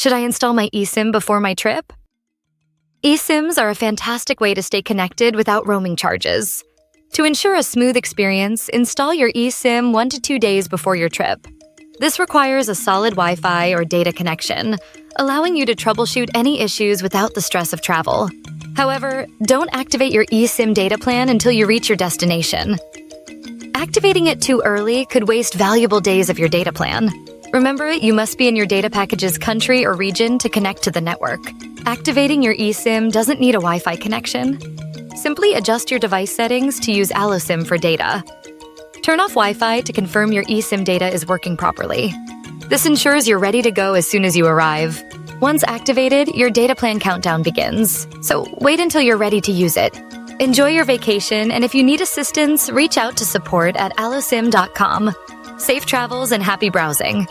Should I install my eSIM before my trip? eSIMs are a fantastic way to stay connected without roaming charges. To ensure a smooth experience, install your eSIM 1 to 2 days before your trip. This requires a solid Wi-Fi or data connection, allowing you to troubleshoot any issues without the stress of travel. However, don't activate your eSIM data plan until you reach your destination. Activating it too early could waste valuable days of your data plan. Remember, you must be in your data package's country or region to connect to the network. Activating your eSIM doesn't need a Wi-Fi connection. Simply adjust your device settings to use AlloSIM for data. Turn off Wi-Fi to confirm your eSIM data is working properly. This ensures you're ready to go as soon as you arrive. Once activated, your data plan countdown begins, so wait until you're ready to use it. Enjoy your vacation, and if you need assistance, reach out to support@allosim.com. Safe travels and happy browsing.